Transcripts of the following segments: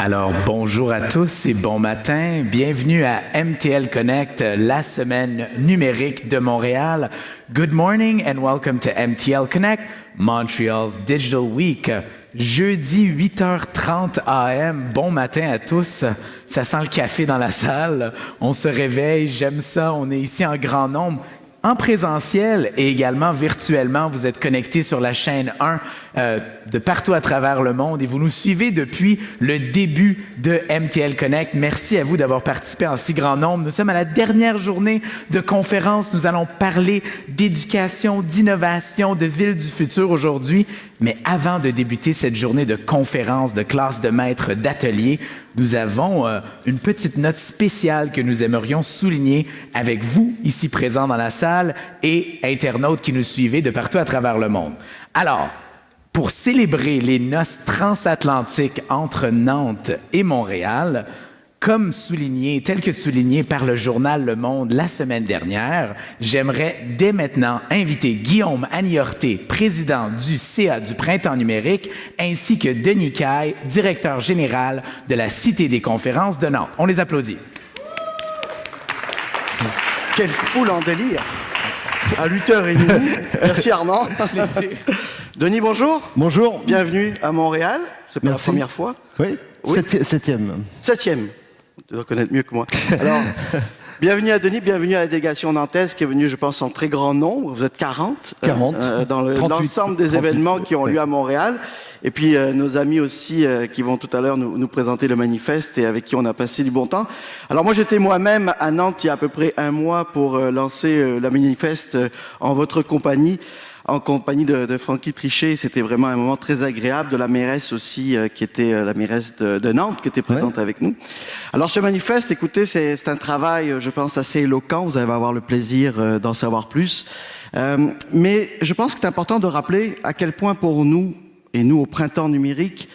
Alors, bonjour à tous et bon matin. Bienvenue à MTL Connect, la semaine numérique de Montréal. Good morning and welcome to MTL Connect, Montreal's Digital Week. Jeudi 8h30 AM, bon matin à tous. Ça sent le café dans la salle. On se réveille, j'aime ça. On est ici en grand nombre. En présentiel et également virtuellement, vous êtes connectés sur la chaîne 1 de partout à travers le monde et vous nous suivez depuis le début de MTL Connect. Merci à vous d'avoir participé en si grand nombre. Nous sommes à la dernière journée de conférence. Nous allons parler d'éducation, d'innovation, de ville du futur aujourd'hui. Mais avant de débuter cette journée de conférence, de classe de maître, d'atelier, nous avons une petite note spéciale que nous aimerions souligner avec vous, ici présents dans la salle, et internautes qui nous suivez de partout à travers le monde. Alors, pour célébrer les noces transatlantiques entre Nantes et Montréal, tel que souligné par le journal Le Monde la semaine dernière, j'aimerais dès maintenant inviter Guillaume Agniorté, président du CA du Printemps numérique, ainsi que Denis Caille, directeur général de la Cité des conférences de Nantes. On les applaudit. Quelle foule en délire! À 8h30. Merci Armand. Denis, bonjour. Bonjour. Bienvenue à Montréal. C'est pas la première fois. Oui, oui. Septième. Tu dois connaître mieux que moi. Alors, bienvenue à Denis, bienvenue à la délégation nantaise qui est venue, je pense, en très grand nombre. Vous êtes 40. 40. Dans l'ensemble des 38, événements qui ont lieu à Montréal. Et puis, nos amis aussi qui vont tout à l'heure nous présenter le manifeste et avec qui on a passé du bon temps. Alors, moi, j'étais moi-même à Nantes il y a à peu près un mois pour lancer le manifeste en votre compagnie. En compagnie de Francky Trichet, c'était vraiment un moment très agréable, de la mairesse aussi, qui était la mairesse de Nantes, qui était présente avec nous. Alors ce manifeste, écoutez, c'est un travail, je pense, assez éloquent, vous allez avoir le plaisir d'en savoir plus. Mais je pense que c'est important de rappeler à quel point pour nous, et nous au printemps numérique,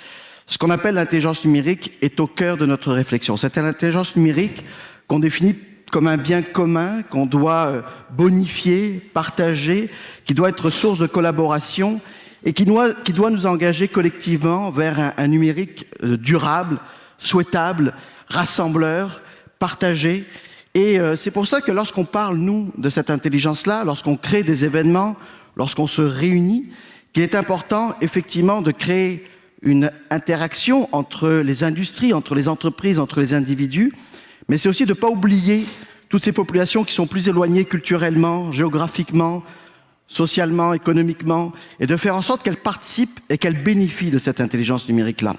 ce qu'on appelle l'intelligence numérique est au cœur de notre réflexion. C'est l'intelligence numérique qu'on définit comme un bien commun qu'on doit bonifier, partager, qui doit être source de collaboration et qui doit nous engager collectivement vers un numérique durable, souhaitable, rassembleur, partagé. Et c'est pour ça que lorsqu'on parle, nous, de cette intelligence-là, lorsqu'on crée des événements, lorsqu'on se réunit, qu'il est important, effectivement, de créer une interaction entre les industries, entre les entreprises, entre les individus, mais c'est aussi de ne pas oublier toutes ces populations qui sont plus éloignées culturellement, géographiquement, socialement, économiquement, et de faire en sorte qu'elles participent et qu'elles bénéficient de cette intelligence numérique-là.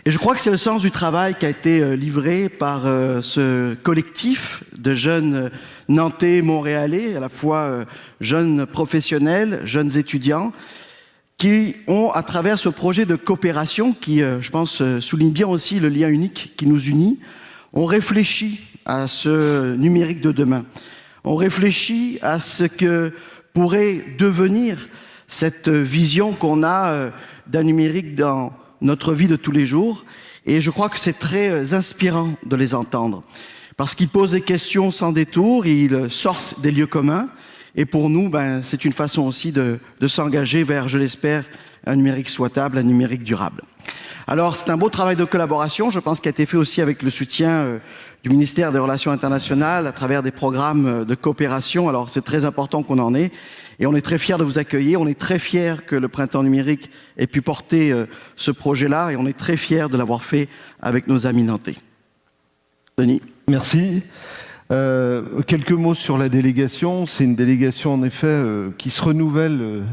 Et je crois que c'est le sens du travail qui a été livré par ce collectif de jeunes Nantais, Montréalais, à la fois jeunes professionnels, jeunes étudiants, qui ont, à travers ce projet de coopération, qui, je pense, souligne bien aussi le lien unique qui nous unit, on réfléchit à ce numérique de demain. On réfléchit à ce que pourrait devenir cette vision qu'on a d'un numérique dans notre vie de tous les jours. Et je crois que c'est très inspirant de les entendre. Parce qu'ils posent des questions sans détour, ils sortent des lieux communs. Et pour nous, c'est une façon aussi de s'engager vers, je l'espère, un numérique souhaitable, un numérique durable. Alors, c'est un beau travail de collaboration, je pense, qui a été fait aussi avec le soutien du ministère des Relations internationales à travers des programmes de coopération. Alors, c'est très important qu'on en ait. Et on est très fiers de vous accueillir. On est très fiers que le Printemps numérique ait pu porter ce projet-là. Et on est très fiers de l'avoir fait avec nos amis nantais. Denis. Merci. Quelques mots sur la délégation. C'est une délégation en effet qui se renouvelle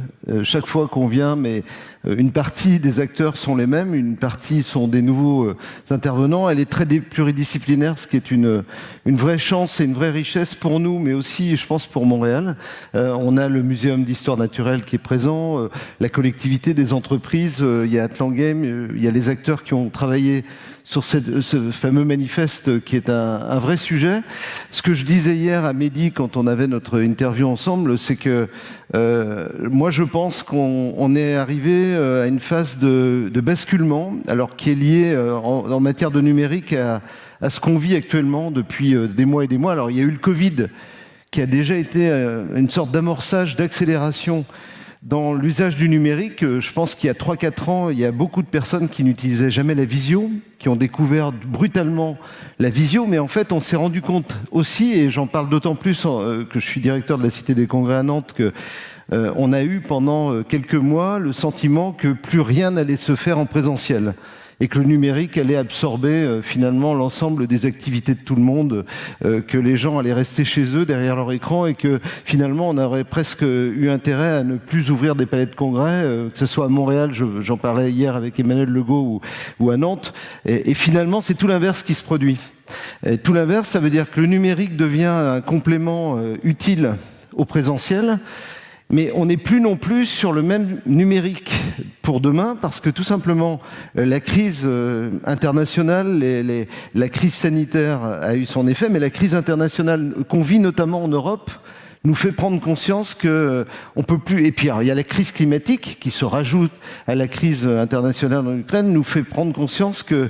chaque fois qu'on vient, mais une partie des acteurs sont les mêmes, une partie sont des nouveaux intervenants. Elle est très pluridisciplinaire, ce qui est une vraie chance et une vraie richesse pour nous, mais aussi, je pense, pour Montréal. On a le Muséum d'histoire naturelle qui est présent, la collectivité des entreprises, il y a Atlangame, il y a les acteurs qui ont travaillé sur ce fameux manifeste qui est un vrai sujet. Ce que je disais hier à Mehdi quand on avait notre interview ensemble, c'est que moi je pense qu'on est arrivé à une phase de basculement, alors qui est lié en matière de numérique à ce qu'on vit actuellement depuis des mois et des mois. Alors il y a eu le Covid qui a déjà été une sorte d'amorçage, d'accélération Dans l'usage du numérique, je pense qu'il y a 3-4 ans, il y a beaucoup de personnes qui n'utilisaient jamais la visio, qui ont découvert brutalement la visio, mais en fait, on s'est rendu compte aussi, et j'en parle d'autant plus que je suis directeur de la Cité des Congrès à Nantes, que on a eu pendant quelques mois le sentiment que plus rien n'allait se faire en présentiel et que le numérique allait absorber finalement l'ensemble des activités de tout le monde, que les gens allaient rester chez eux derrière leur écran et que finalement on aurait presque eu intérêt à ne plus ouvrir des palais de congrès, que ce soit à Montréal, j'en parlais hier avec Emmanuel Legault, ou à Nantes, et finalement c'est tout l'inverse qui se produit. Et tout l'inverse, ça veut dire que le numérique devient un complément utile au présentiel, mais on n'est plus non plus sur le même numérique pour demain, parce que tout simplement, la crise internationale, la crise sanitaire a eu son effet, mais la crise internationale qu'on vit notamment en Europe nous fait prendre conscience que on peut plus. Et puis alors, il y a la crise climatique qui se rajoute à la crise internationale en Ukraine, nous fait prendre conscience que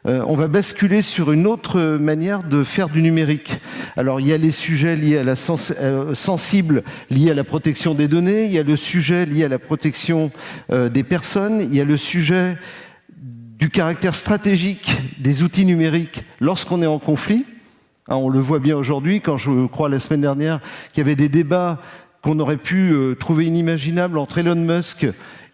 on va basculer sur une autre manière de faire du numérique. Alors, il y a les sujets liés à la sensibles, liés à la protection des données, il y a le sujet lié à la protection des personnes, il y a le sujet du caractère stratégique des outils numériques lorsqu'on est en conflit. On le voit bien aujourd'hui, quand je crois la semaine dernière qu'il y avait des débats qu'on aurait pu trouver inimaginables entre Elon Musk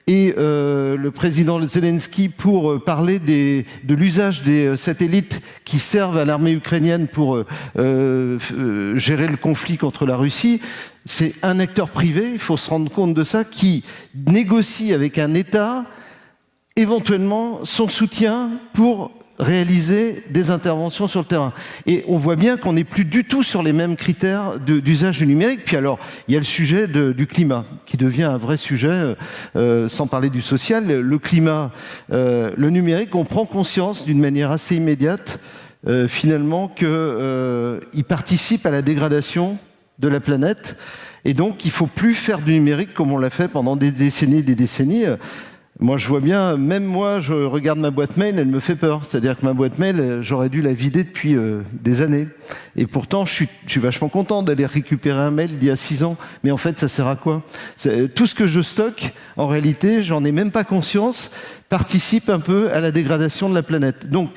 et le président Zelensky pour parler de l'usage des satellites qui servent à l'armée ukrainienne pour gérer le conflit contre la Russie. C'est un acteur privé, il faut se rendre compte de ça, qui négocie avec un État éventuellement son soutien pour réaliser des interventions sur le terrain. Et on voit bien qu'on n'est plus du tout sur les mêmes critères d'usage du numérique. Puis alors, il y a le sujet du climat, qui devient un vrai sujet, sans parler du social. Le climat, le numérique, on prend conscience d'une manière assez immédiate, finalement, qu'il participe à la dégradation de la planète. Et donc, il ne faut plus faire du numérique comme on l'a fait pendant des décennies et des décennies. Moi, je vois bien, même moi, je regarde ma boîte mail, elle me fait peur. C'est-à-dire que ma boîte mail, j'aurais dû la vider depuis des années. Et pourtant, je suis vachement content d'aller récupérer un mail d'il y a 6 ans. Mais en fait, ça sert à quoi ? Tout ce que je stocke, en réalité, j'en ai même pas conscience, participe un peu à la dégradation de la planète. Donc,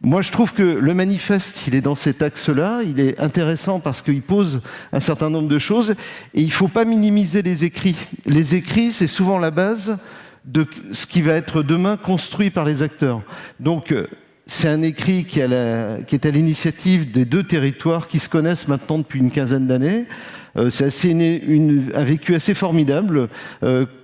moi, je trouve que le manifeste, il est dans cet axe-là. Il est intéressant parce qu'il pose un certain nombre de choses. Et il ne faut pas minimiser les écrits. Les écrits, c'est souvent la base de ce qui va être demain construit par les acteurs. Donc, c'est un écrit qui est à l'initiative des 2 territoires qui se connaissent maintenant depuis une quinzaine d'années. C'est un vécu assez formidable,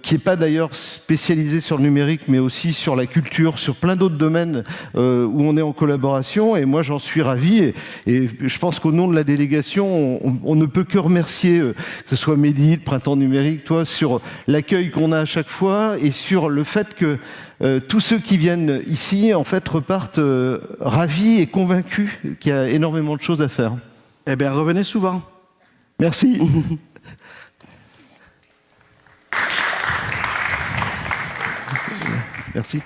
qui n'est pas d'ailleurs spécialisé sur le numérique, mais aussi sur la culture, sur plein d'autres domaines où on est en collaboration. Et moi, j'en suis ravi. Et je pense qu'au nom de la délégation, on ne peut que remercier, que ce soit Mehdi, le Printemps numérique, toi, sur l'accueil qu'on a à chaque fois et sur le fait que tous ceux qui viennent ici, en fait, repartent ravis et convaincus qu'il y a énormément de choses à faire. Eh bien, revenez souvent. Merci. Merci.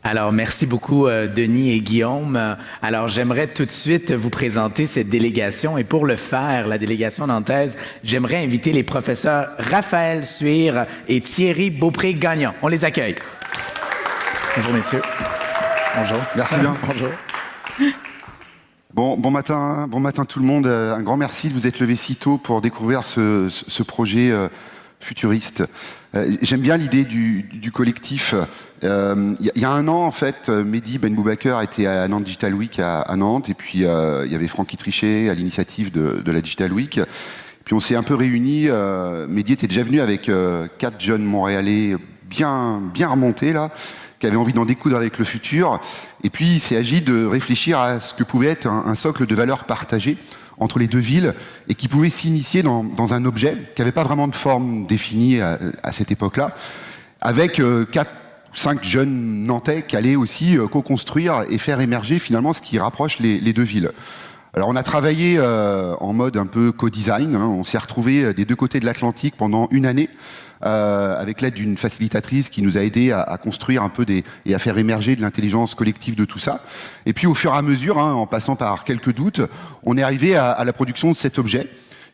Alors, merci beaucoup, Denis et Guillaume. Alors, j'aimerais tout de suite vous présenter cette délégation. Et pour le faire, la délégation nantaise, j'aimerais inviter les professeurs Raphaël Suire et Thierry Beaupré-Gagnon. On les accueille. Bonjour, messieurs. Bonjour. Merci bien. Bonjour. Bon matin tout le monde. Un grand merci de vous être levé si tôt pour découvrir ce projet futuriste. J'aime bien l'idée du collectif. Il y a un an, en fait, Mehdi Ben Boubaker était à Nantes Digital Week à Nantes, et puis il y avait Francky Trichet à l'initiative de la Digital Week. Puis on s'est un peu réunis. Mehdi était déjà venu avec 4 jeunes Montréalais bien remontés, là, qui avaient envie d'en découdre avec le futur. Et puis, il s'est agi de réfléchir à ce que pouvait être un socle de valeurs partagées entre les 2 villes et qui pouvait s'initier dans un objet qui n'avait pas vraiment de forme définie à cette époque-là, avec 4 ou 5 jeunes Nantais qui allaient aussi co-construire et faire émerger finalement ce qui rapproche les 2 villes. Alors, on a travaillé en mode un peu co-design. On s'est retrouvés des 2 côtés de l'Atlantique pendant 1 année, avec l'aide d'une facilitatrice qui nous a aidé à construire un peu et à faire émerger de l'intelligence collective de tout ça. Et puis au fur et à mesure, en passant par quelques doutes, on est arrivé à la production de cet objet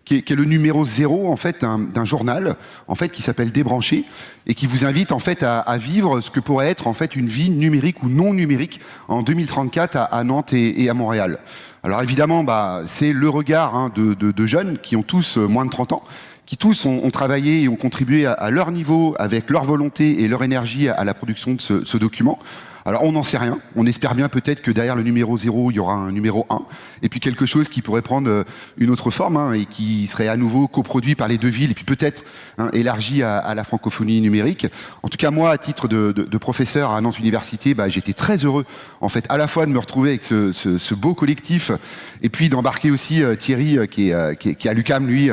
qui est le numéro 0 en fait d'un journal en fait qui s'appelle Débranché et qui vous invite en fait à vivre ce que pourrait être en fait une vie numérique ou non numérique en 2034 à Nantes et à Montréal. Alors évidemment, c'est le regard de jeunes qui ont tous moins de 30 ans, qui tous ont travaillé et ont contribué à leur niveau, avec leur volonté et leur énergie à la production de ce document. Alors on n'en sait rien, on espère bien peut-être que derrière le numéro 0, il y aura un numéro 1, et puis quelque chose qui pourrait prendre une autre forme, et qui serait à nouveau coproduit par les deux villes, et puis peut-être élargi à la francophonie numérique. En tout cas, moi, à titre de professeur à Nantes Université, j'étais très heureux, en fait, à la fois de me retrouver avec ce beau collectif, et puis d'embarquer aussi Thierry, qui est à l'UQAM, lui,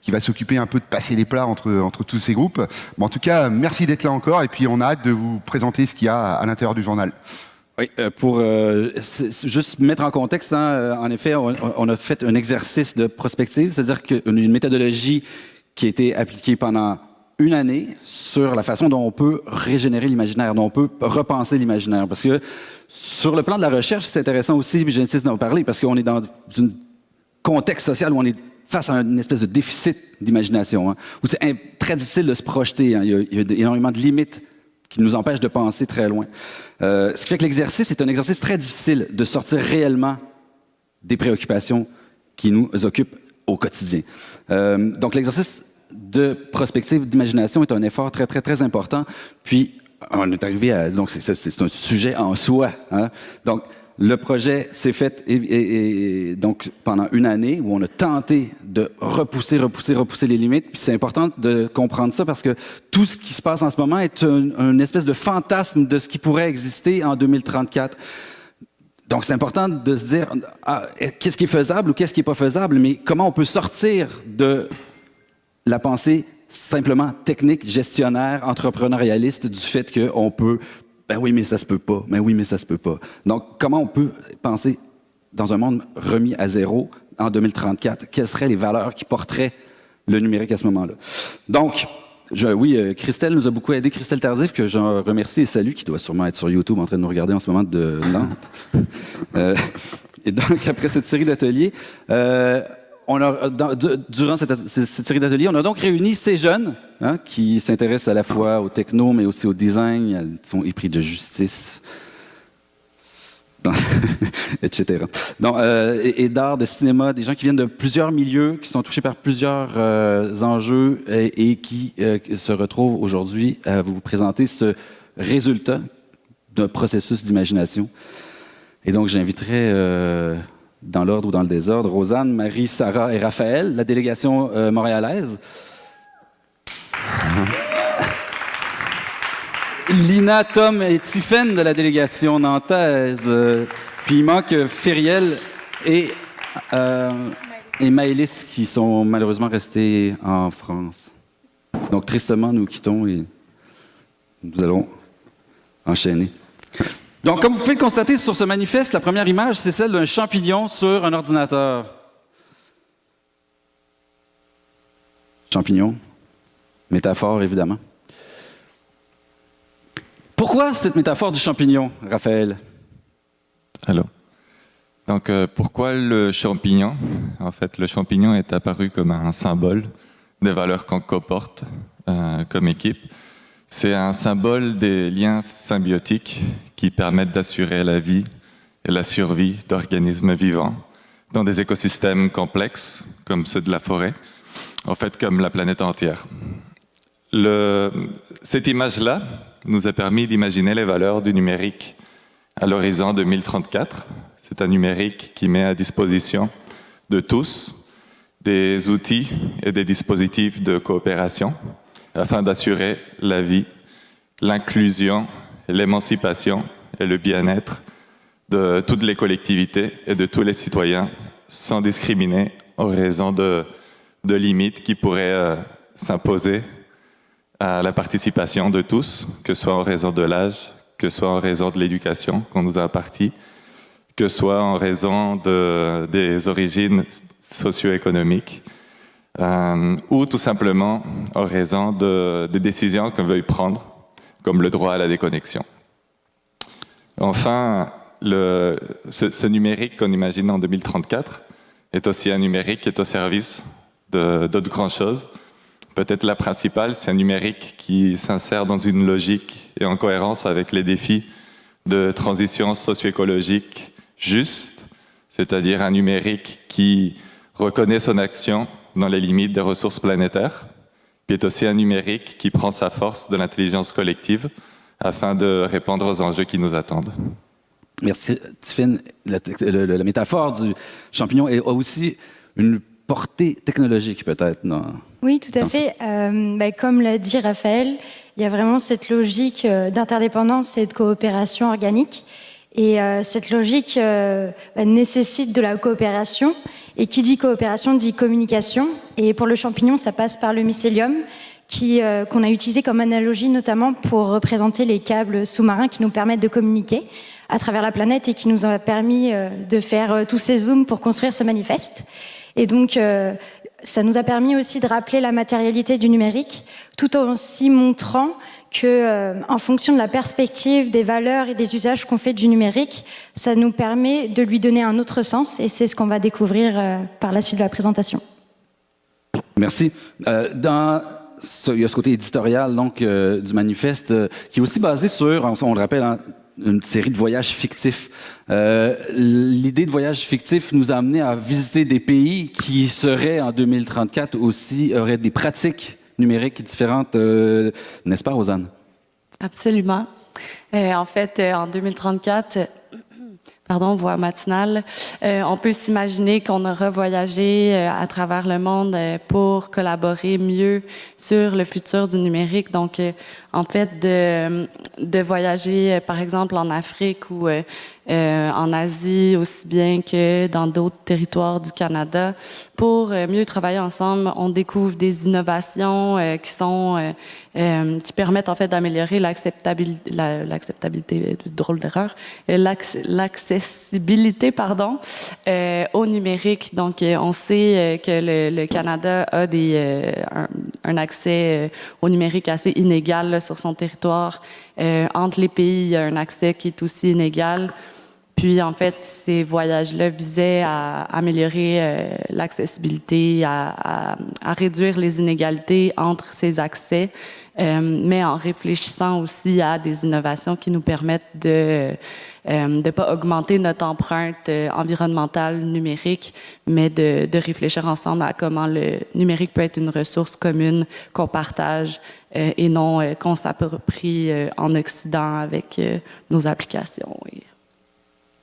qui va s'occuper un peu de passer les plats entre tous ces groupes. Mais en tout cas, merci d'être là encore, et puis on a hâte de vous présenter ce qu'il y a à l'intérieur du journal. Oui, pour juste mettre en contexte, en effet, on a fait un exercice de prospective, c'est-à-dire qu'une méthodologie qui a été appliquée pendant une année sur la façon dont on peut régénérer l'imaginaire, dont on peut repenser l'imaginaire. Parce que sur le plan de la recherche, c'est intéressant aussi, puis j'insiste d'en parler, parce qu'on est dans un contexte social où on est face à une espèce de déficit d'imagination, où c'est très difficile de se projeter. Il y a énormément de limites qui nous empêchent de penser très loin. Ce qui fait que l'exercice est un exercice très difficile de sortir réellement des préoccupations qui nous occupent au quotidien. Donc l'exercice de prospective d'imagination est un effort très, très, très important. Puis, on est arrivé à... Donc, c'est un sujet en soi. Donc, le projet s'est fait donc pendant une année où on a tenté de repousser les limites. Puis c'est important de comprendre ça parce que tout ce qui se passe en ce moment est une espèce de fantasme de ce qui pourrait exister en 2034. Donc c'est important de se dire qu'est-ce qui est faisable ou qu'est-ce qui n'est pas faisable, mais comment on peut sortir de la pensée simplement technique, gestionnaire, entrepreneurialiste du fait qu'on peut... Ben oui, mais ça se peut pas. Ben oui, mais ça se peut pas. Donc, comment on peut penser dans un monde remis à zéro en 2034? Quelles seraient les valeurs qui porteraient le numérique à ce moment-là? Donc, Christelle nous a beaucoup aidé. Christelle Tardif, que je remercie et salue, qui doit sûrement être sur YouTube en train de nous regarder en ce moment de Nantes. Et donc, après cette série d'ateliers, durant cette série d'ateliers, on a donc réuni ces jeunes qui s'intéressent à la fois au techno, mais aussi au design, ils sont épris de justice, etc. Donc, et d'art, de cinéma, des gens qui viennent de plusieurs milieux, qui sont touchés par plusieurs enjeux et qui se retrouvent aujourd'hui à vous présenter ce résultat d'un processus d'imagination. Et donc, j'inviterai... dans l'ordre ou dans le désordre, Rosanne, Marie, Sarah et Raphaël, la délégation montréalaise. Lina, Tom et Tiffaine de la délégation nantaise. Puis il manque Fériel et Maëlys qui sont malheureusement restés en France. Donc tristement, nous quittons et nous allons enchaîner. Donc, comme vous pouvez le constater sur ce manifeste, la première image, c'est celle d'un champignon sur un ordinateur. Champignon, métaphore, évidemment. Pourquoi cette métaphore du champignon, Raphaël? Alors, donc, pourquoi le champignon? En fait, le champignon est apparu comme un symbole des valeurs qu'on comporte comme équipe. C'est un symbole des liens symbiotiques qui permettent d'assurer la vie et la survie d'organismes vivants dans des écosystèmes complexes comme ceux de la forêt, en fait comme la planète entière. Cette image-là nous a permis d'imaginer les valeurs du numérique à l'horizon 2034. C'est un numérique qui met à disposition de tous des outils et des dispositifs de coopération afin d'assurer la vie, l'inclusion, l'émancipation et le bien-être de toutes les collectivités et de tous les citoyens, sans discriminer en raison de limites qui pourraient s'imposer à la participation de tous, que ce soit en raison de l'âge, que ce soit en raison de l'éducation qu'on nous a impartie, que ce soit en raison des origines socio-économiques, ou tout simplement en raison des décisions qu'on veuille prendre, comme le droit à la déconnexion. Enfin, ce numérique qu'on imagine en 2034 est aussi un numérique qui est au service d'autres grandes choses. Peut-être la principale, c'est un numérique qui s'insère dans une logique et en cohérence avec les défis de transition socio-écologique juste, c'est-à-dire un numérique qui reconnaît son action dans les limites des ressources planétaires, puis est aussi un numérique qui prend sa force de l'intelligence collective afin de répondre aux enjeux qui nous attendent. Merci, Tiffany. La métaphore du champignon a aussi une portée technologique, peut-être. Non? Oui, tout à fait. Comme l'a dit Raphaël, il y a vraiment cette logique d'interdépendance et de coopération organique. Et cette logique nécessite de la coopération. Et qui dit coopération dit communication. Et pour le champignon, ça passe par le mycélium, qu'on a utilisé comme analogie notamment pour représenter les câbles sous-marins qui nous permettent de communiquer à travers la planète et qui nous a permis de faire tous ces zooms pour construire ce manifeste. Et donc, ça nous a permis aussi de rappeler la matérialité du numérique, tout en aussi montrant que, en fonction de la perspective, des valeurs et des usages qu'on fait du numérique, ça nous permet de lui donner un autre sens, et c'est ce qu'on va découvrir par la suite de la présentation. Merci. Il y a ce côté éditorial donc du manifeste qui est aussi basé sur, on le rappelle, une série de voyages fictifs. L'idée de voyage fictif nous a amené à visiter des pays qui seraient en 2034 aussi, auraient des pratiques numériques différentes, n'est-ce pas, Rosanne? Absolument. En fait, en 2034, voie matinale, on peut s'imaginer qu'on aura voyagé à travers le monde pour collaborer mieux sur le futur du numérique. Donc, en fait, de voyager, par exemple, en Afrique ou en Asie, aussi bien que dans d'autres territoires du Canada, pour mieux travailler ensemble. On découvre des innovations qui permettent en fait d'améliorer l'accessibilité, drôle d'erreur, l'accessibilité, au numérique. Donc, on sait que le Canada a un accès au numérique assez inégal là, sur son territoire. Entre les pays, il y a un accès qui est aussi inégal. Puis, en fait, ces voyages-là visaient à améliorer l'accessibilité, à réduire les inégalités entre ces accès, mais en réfléchissant aussi à des innovations qui nous permettent de pas augmenter notre empreinte environnementale numérique, mais de réfléchir ensemble à comment le numérique peut être une ressource commune qu'on partage et non qu'on s'approprie en Occident avec nos applications.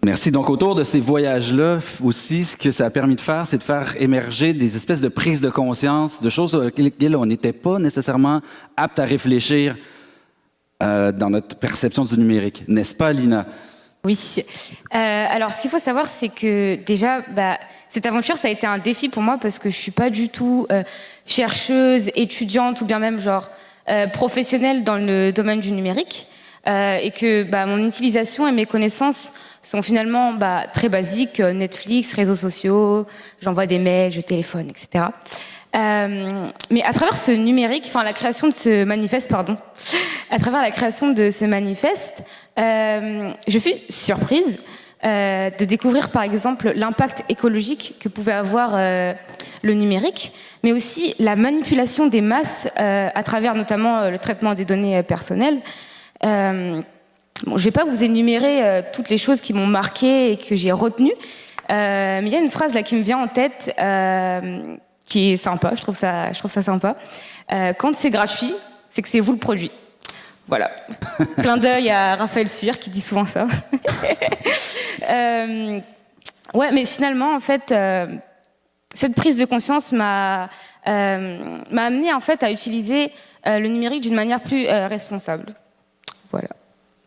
Merci. Donc, autour de ces voyages-là aussi, ce que ça a permis de faire, c'est de faire émerger des espèces de prises de conscience, de choses auxquelles on n'était pas nécessairement apte à réfléchir dans notre perception du numérique. N'est-ce pas, Lina? Oui. Alors, ce qu'il faut savoir, c'est que déjà, cette aventure, ça a été un défi pour moi parce que je suis pas du tout chercheuse, étudiante ou bien même professionnelle dans le domaine du numérique. Et que mon utilisation et mes connaissances sont finalement très basiques, Netflix, réseaux sociaux, j'envoie des mails, je téléphone, etc. Mais à travers ce numérique, à travers la création de ce manifeste, je fus surprise de découvrir par exemple l'impact écologique que pouvait avoir le numérique, mais aussi la manipulation des masses à travers notamment le traitement des données personnelles. Je vais pas vous énumérer toutes les choses qui m'ont marqué et que j'ai retenues, mais il y a une phrase là qui me vient en tête qui est sympa, je trouve ça sympa. Quand c'est gratuit, c'est que c'est vous le produit. Voilà. Clin d'œil à Raphaël Suir qui dit souvent ça. Mais finalement, en fait, cette prise de conscience m'a amené en fait à utiliser le numérique d'une manière plus responsable. Voilà.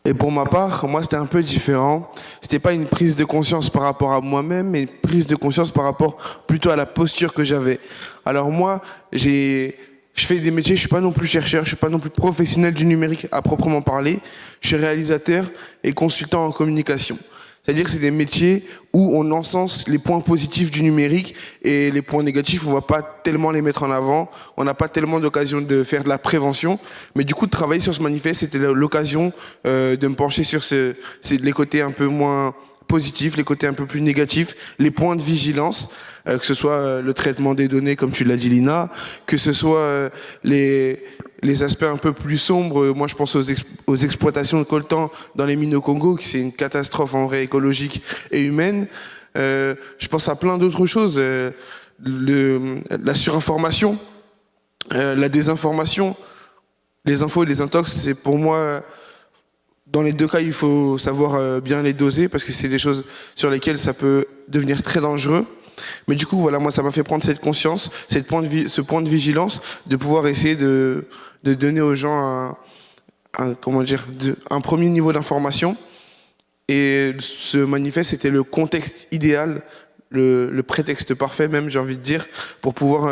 Et pour ma part, moi, c'était un peu différent. C'était pas une prise de conscience par rapport à moi-même, mais une prise de conscience par rapport plutôt à la posture que j'avais. Alors moi, je fais des métiers, je suis pas non plus chercheur, je suis pas non plus professionnel du numérique à proprement parler. Je suis réalisateur et consultant en communication. C'est-à-dire que c'est des métiers où on encense les points positifs du numérique et les points négatifs, on va pas tellement les mettre en avant. On n'a pas tellement d'occasion de faire de la prévention. Mais du coup, de travailler sur ce manifeste, c'était l'occasion de me pencher sur les côtés un peu moins positifs, les côtés un peu plus négatifs, les points de vigilance, que ce soit le traitement des données, comme tu l'as dit, Lina, que ce soit les aspects un peu plus sombres. Moi, je pense aux exploitations de coltan dans les mines au Congo, qui c'est une catastrophe en vrai écologique et humaine. Je pense à plein d'autres choses. La surinformation, la désinformation, les infos et les intox, c'est pour moi, dans les deux cas, il faut savoir bien les doser parce que c'est des choses sur lesquelles ça peut devenir très dangereux. Mais du coup, voilà, moi, ça m'a fait prendre cette conscience, ce point de vigilance, de pouvoir essayer de donner aux gens un premier niveau d'information. Et ce manifeste, c'était le contexte idéal, le prétexte parfait même, j'ai envie de dire, pour pouvoir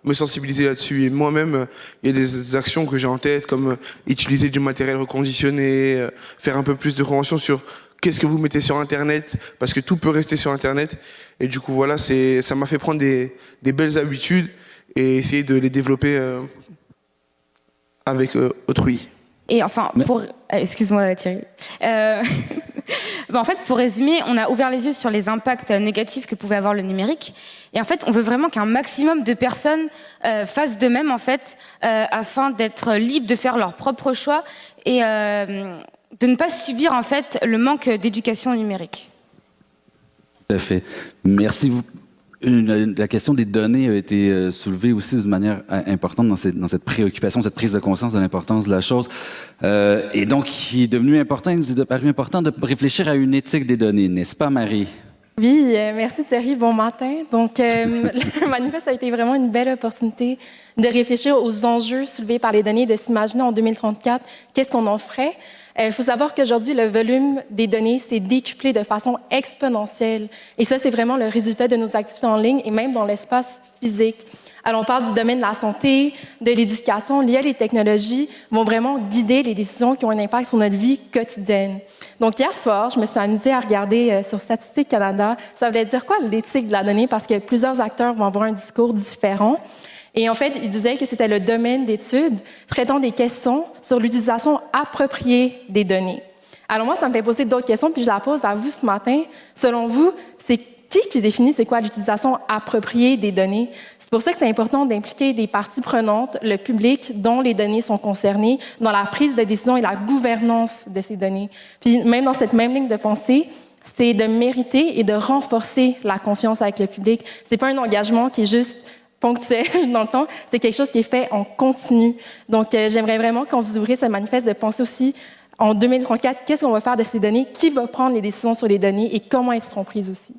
me sensibiliser là-dessus. Et moi-même, il y a des actions que j'ai en tête, comme utiliser du matériel reconditionné, faire un peu plus de prévention sur qu'est-ce que vous mettez sur Internet, parce que tout peut rester sur Internet. Et du coup, voilà, ça m'a fait prendre des belles habitudes et essayer de les développer avec autrui. Et enfin, excuse-moi Thierry. En fait, pour résumer, on a ouvert les yeux sur les impacts négatifs que pouvait avoir le numérique. Et en fait, on veut vraiment qu'un maximum de personnes fassent de même, en fait, afin d'être libres de faire leurs propres choix et de ne pas subir, en fait, le manque d'éducation numérique. Tout à fait. Merci. La question des données a été soulevée aussi d'une manière importante dans cette préoccupation, cette prise de conscience de l'importance de la chose. Et donc, il est devenu important, il nous est paru important de réfléchir à une éthique des données, n'est-ce pas, Marie? Oui, merci Thierry, bon matin. Donc, le manifeste a été vraiment une belle opportunité de réfléchir aux enjeux soulevés par les données, de s'imaginer en 2034, qu'est-ce qu'on en ferait. Il faut savoir qu'aujourd'hui, le volume des données s'est décuplé de façon exponentielle. Et ça, c'est vraiment le résultat de nos activités en ligne et même dans l'espace physique. Alors, on parle du domaine de la santé, de l'éducation. Liées à les technologies vont vraiment guider les décisions qui ont un impact sur notre vie quotidienne. Donc, hier soir, je me suis amusée à regarder sur Statistique Canada. Ça voulait dire quoi, l'éthique de la donnée? Parce que plusieurs acteurs vont avoir un discours différent. Et en fait, il disait que c'était le domaine d'études traitant des questions sur l'utilisation appropriée des données. Alors moi, ça me fait poser d'autres questions, puis je la pose à vous ce matin. Selon vous, c'est qui définit c'est quoi l'utilisation appropriée des données? C'est pour ça que c'est important d'impliquer des parties prenantes, le public dont les données sont concernées, dans la prise de décision et la gouvernance de ces données. Puis même dans cette même ligne de pensée, c'est de mériter et de renforcer la confiance avec le public. C'est pas un engagement qui est juste ponctuel dans le temps, c'est quelque chose qui est fait en continu. Donc, j'aimerais vraiment qu'on vous ouvriez ce manifeste de penser aussi en 2034, qu'est-ce qu'on va faire de ces données, qui va prendre les décisions sur les données et comment elles seront prises aussi.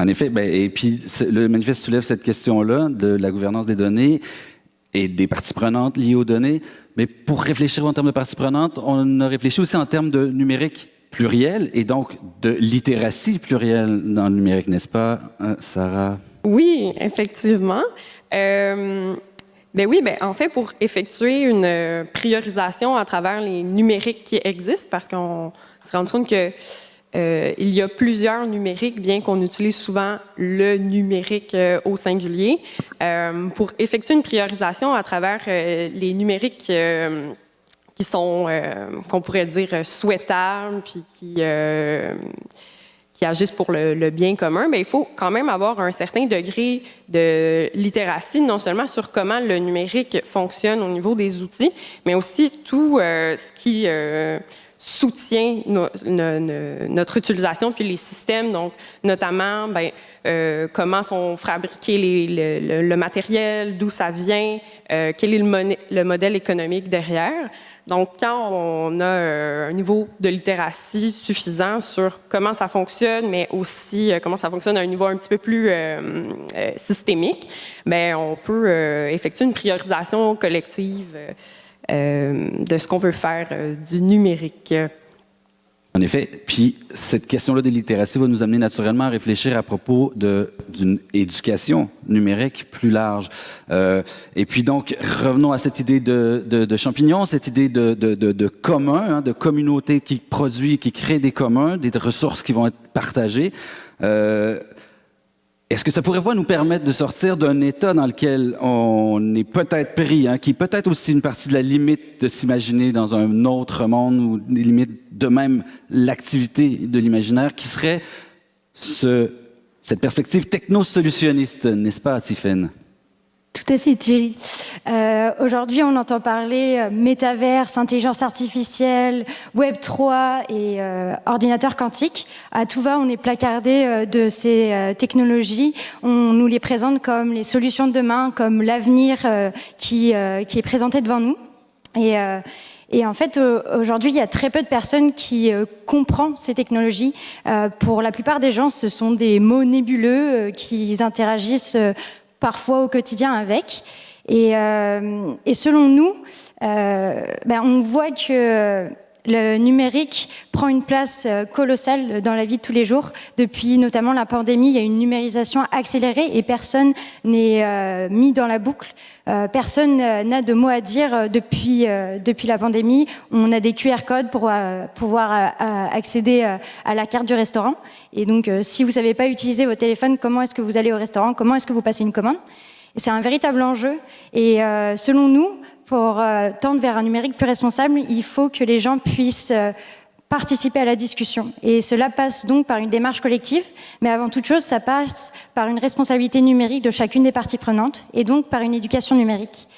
En effet, et puis le manifeste soulève cette question-là de la gouvernance des données et des parties prenantes liées aux données. Mais pour réfléchir en termes de parties prenantes, on a réfléchi aussi en termes de numérique pluriel et donc de littératie plurielle dans le numérique, n'est-ce pas, Sarah? Oui, effectivement. En fait, pour effectuer une priorisation à travers les numériques qui existent, parce qu'on s'est rendu compte que il y a plusieurs numériques, bien qu'on utilise souvent le numérique au singulier. Pour effectuer une priorisation à travers les numériques qui sont, qu'on pourrait dire, souhaitables, puis qui agissent pour le bien commun, mais il faut quand même avoir un certain degré de littératie, non seulement sur comment le numérique fonctionne au niveau des outils, mais aussi tout ce qui soutient notre utilisation, puis les systèmes, donc notamment comment sont fabriqués le matériel, d'où ça vient, quel est le modèle économique derrière. Donc, quand on a un niveau de littératie suffisant sur comment ça fonctionne, mais aussi comment ça fonctionne à un niveau un petit peu plus systémique, on peut effectuer une priorisation collective de ce qu'on veut faire du numérique. En effet, puis cette question-là de littératie va nous amener naturellement à réfléchir à propos d'une éducation numérique plus large. Et puis donc, revenons à cette idée de champignon, cette idée de commun, de communauté qui produit, qui crée des communs, des ressources qui vont être partagées. Est-ce que ça pourrait pas nous permettre de sortir d'un état dans lequel on est peut-être pris, qui est peut-être aussi une partie de la limite de s'imaginer dans un autre monde ou des limites de même l'activité de l'imaginaire, qui serait cette perspective techno-solutionniste, n'est-ce pas, Tiffaine? Tout à fait, Thierry. Aujourd'hui, on entend parler métaverse, intelligence artificielle, Web 3 et ordinateur quantique. À tout va, on est placardé de ces technologies. On nous les présente comme les solutions de demain, comme l'avenir qui est présenté devant nous. Et en fait, aujourd'hui, il y a très peu de personnes qui comprennent ces technologies. Pour la plupart des gens, ce sont des mots nébuleux qu'ils interagissent parfois au quotidien avec. Et selon nous, on voit que le numérique prend une place colossale dans la vie de tous les jours. Depuis notamment la pandémie, il y a une numérisation accélérée et personne n'est mis dans la boucle. Personne n'a de mots à dire depuis la pandémie. On a des QR codes pour pouvoir accéder à la carte du restaurant. Et donc, si vous ne savez pas utiliser votre téléphone, comment est-ce que vous allez au restaurant? Comment est-ce que vous passez une commande? Et c'est un véritable enjeu. Et selon nous, pour tendre vers un numérique plus responsable, il faut que les gens puissent participer à la discussion. Et cela passe donc par une démarche collective, mais avant toute chose, ça passe par une responsabilité numérique de chacune des parties prenantes, et donc par une éducation numérique.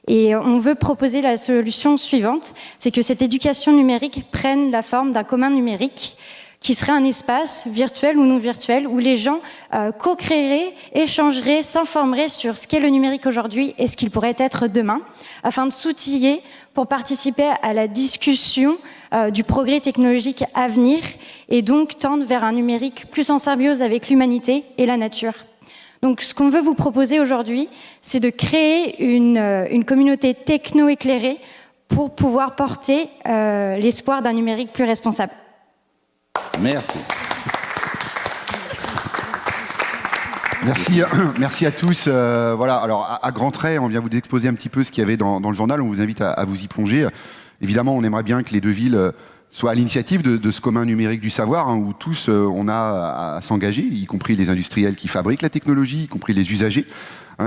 Et on veut proposer la solution suivante, c'est que cette éducation numérique prenne la forme d'un commun numérique, qui serait un espace virtuel ou non virtuel où les gens co-créeraient, échangeraient, s'informeraient sur ce qu'est le numérique aujourd'hui et ce qu'il pourrait être demain, afin de s'outiller pour participer à la discussion du progrès technologique à venir et donc tendre vers un numérique plus en symbiose avec l'humanité et la nature. Donc ce qu'on veut vous proposer aujourd'hui, c'est de créer une communauté techno-éclairée pour pouvoir porter l'espoir d'un numérique plus responsable. Merci. Merci à tous. Voilà, alors à grands traits, on vient vous exposer un petit peu ce qu'il y avait dans le journal. On vous invite à vous y plonger. Évidemment, on aimerait bien que les deux villes soient à l'initiative de ce commun numérique du savoir, où tous on a à s'engager, y compris les industriels qui fabriquent la technologie, y compris les usagers,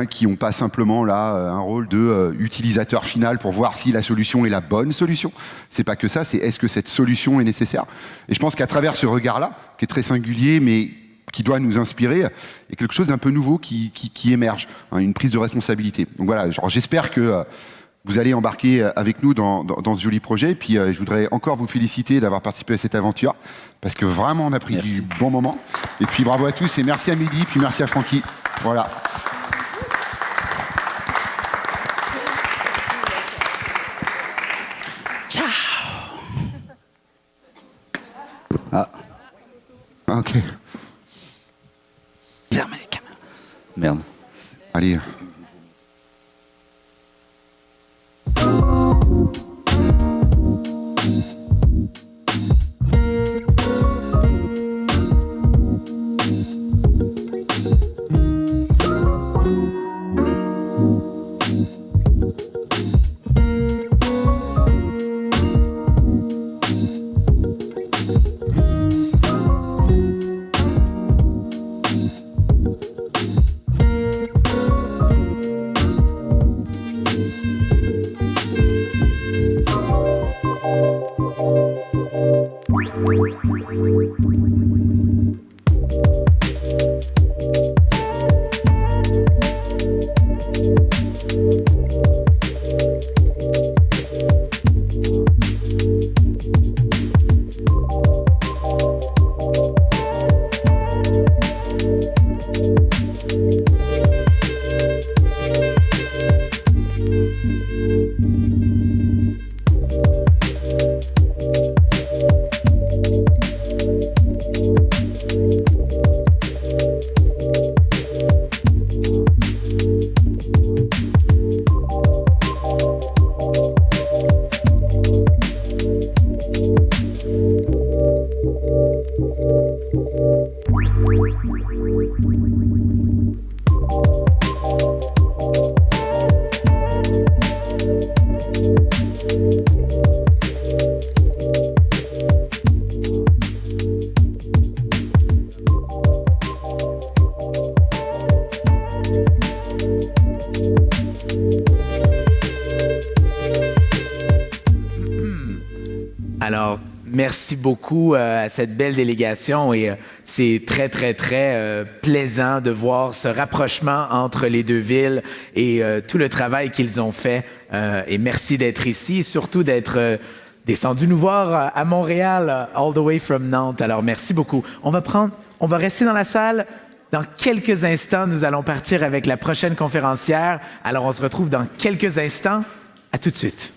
qui n'ont pas simplement là un rôle de utilisateur final pour voir si la solution est la bonne solution. C'est pas que ça, c'est est-ce que cette solution est nécessaire. Et je pense qu'à travers ce regard-là, qui est très singulier, mais qui doit nous inspirer, il y a quelque chose d'un peu nouveau qui émerge, une prise de responsabilité. Donc voilà, j'espère que vous allez embarquer avec nous dans ce joli projet. Et puis je voudrais encore vous féliciter d'avoir participé à cette aventure, parce que vraiment on a pris du bon moment. Et puis bravo à tous et merci à Mehdi, puis merci à Francky. Voilà. Ciao. Ah. Ok. Fermez les caméras. Merde. Allez. Alors, merci beaucoup à cette belle délégation et c'est très, très, très plaisant de voir ce rapprochement entre les deux villes et tout le travail qu'ils ont fait. Et merci d'être ici et surtout d'être descendu nous voir à Montréal, all the way from Nantes. Alors, merci beaucoup. On va rester dans la salle. Dans quelques instants, nous allons partir avec la prochaine conférencière. Alors, on se retrouve dans quelques instants. À tout de suite.